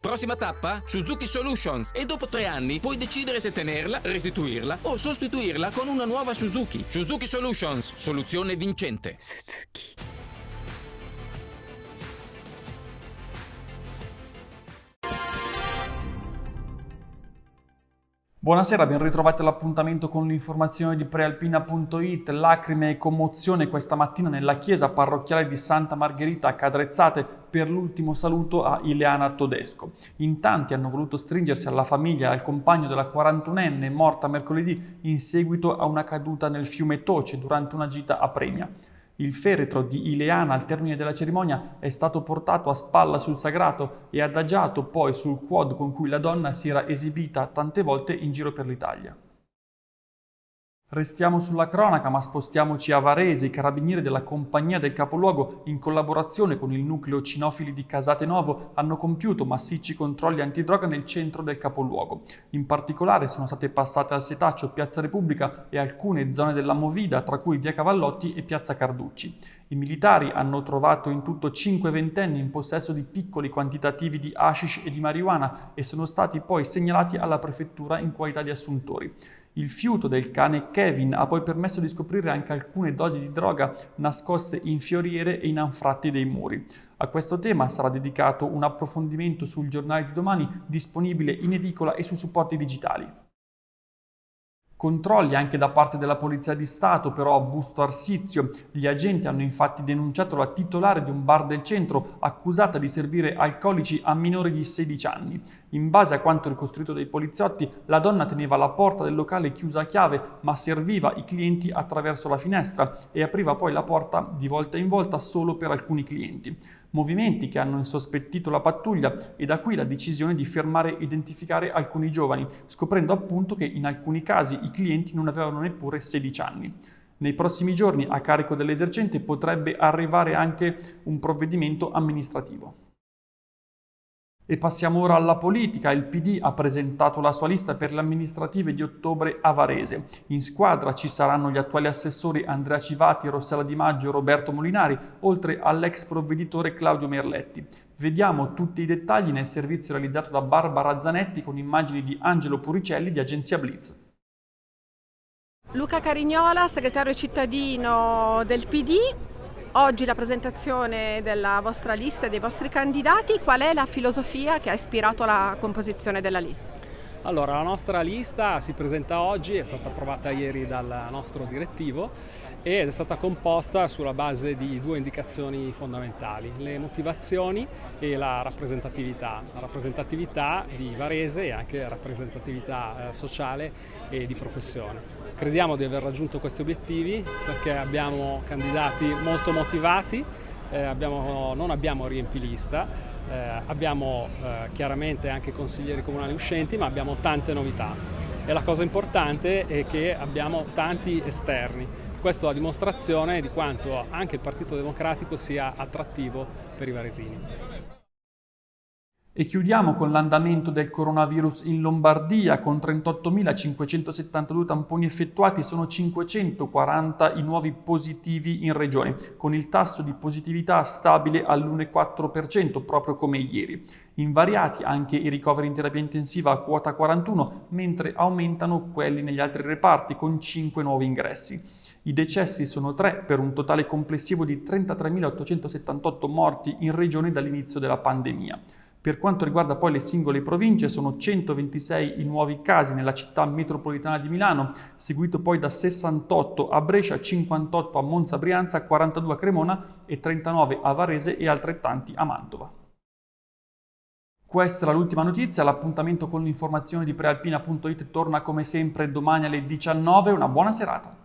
Prossima tappa? Suzuki Solutions. E dopo 3 anni puoi decidere se tenerla, restituirla o sostituirla con una nuova Suzuki. Suzuki Solutions. Soluzione vincente. Suzuki. Buonasera, ben ritrovati all'appuntamento con l'informazione di Prealpina.it. Lacrime e commozione questa mattina nella chiesa parrocchiale di Santa Margherita a Cadrezzate per l'ultimo saluto a Ileana Todesco. In tanti hanno voluto stringersi alla famiglia e al compagno della 41enne morta mercoledì in seguito a una caduta nel fiume Toce durante una gita a Premia. Il feretro di Ileana al termine della cerimonia è stato portato a spalla sul sagrato e adagiato poi sul quad con cui la donna si era esibita tante volte in giro per l'Italia. Restiamo sulla cronaca, ma spostiamoci a Varese. I carabinieri della Compagnia del Capoluogo, in collaborazione con il nucleo cinofili di Casate Novo, hanno compiuto massicci controlli antidroga nel centro del capoluogo. In particolare sono state passate al setaccio Piazza Repubblica e alcune zone della Movida, tra cui Via Cavallotti e Piazza Carducci. I militari hanno trovato in tutto 5 ventenni in possesso di piccoli quantitativi di hashish e di marijuana e sono stati poi segnalati alla prefettura in qualità di assuntori. Il fiuto del cane Kevin ha poi permesso di scoprire anche alcune dosi di droga nascoste in fioriere e in anfratti dei muri. A questo tema sarà dedicato un approfondimento sul giornale di domani, disponibile in edicola e su supporti digitali. Controlli anche da parte della Polizia di Stato, però a Busto Arsizio. Gli agenti hanno infatti denunciato la titolare di un bar del centro, accusata di servire alcolici a minori di 16 anni. In base a quanto ricostruito dai poliziotti, la donna teneva la porta del locale chiusa a chiave, ma serviva i clienti attraverso la finestra e apriva poi la porta di volta in volta solo per alcuni clienti. Movimenti che hanno insospettito la pattuglia e da qui la decisione di fermare e identificare alcuni giovani, scoprendo appunto che in alcuni casi i clienti non avevano neppure 16 anni. Nei prossimi giorni a carico dell'esercente potrebbe arrivare anche un provvedimento amministrativo. E passiamo ora alla politica. Il PD ha presentato la sua lista per le amministrative di ottobre a Varese. In squadra ci saranno gli attuali assessori Andrea Civati, Rossella Di Maggio e Roberto Molinari, oltre all'ex provveditore Claudio Merletti. Vediamo tutti i dettagli nel servizio realizzato da Barbara Zanetti con immagini di Angelo Puricelli di Agenzia Blitz. Luca Carignola, segretario cittadino del PD. Oggi la presentazione della vostra lista e dei vostri candidati. Qual è la filosofia che ha ispirato la composizione della lista? Allora, la nostra lista si presenta oggi, è stata approvata ieri dal nostro direttivo ed è stata composta sulla base di 2 indicazioni fondamentali: le motivazioni e la rappresentatività di Varese e anche rappresentatività sociale e di professione. Crediamo di aver raggiunto questi obiettivi perché abbiamo candidati molto motivati, non abbiamo riempilista, abbiamo chiaramente anche consiglieri comunali uscenti, ma abbiamo tante novità. E la cosa importante è che abbiamo tanti esterni. Questo è la dimostrazione di quanto anche il Partito Democratico sia attrattivo per i varesini. E chiudiamo con l'andamento del coronavirus in Lombardia. Con 38.572 tamponi effettuati sono 540 i nuovi positivi in regione, con il tasso di positività stabile all'1,4%, proprio come ieri. Invariati anche i ricoveri in terapia intensiva a quota 41, mentre aumentano quelli negli altri reparti, con 5 nuovi ingressi. I decessi sono 3, per un totale complessivo di 33.878 morti in regione dall'inizio della pandemia. Per quanto riguarda poi le singole province, sono 126 i nuovi casi nella città metropolitana di Milano, seguito poi da 68 a Brescia, 58 a Monza Brianza, 42 a Cremona e 39 a Varese e altrettanti a Mantova. Questa era l'ultima notizia, l'appuntamento con l'informazione di Prealpina.it torna come sempre domani alle 19, una buona serata.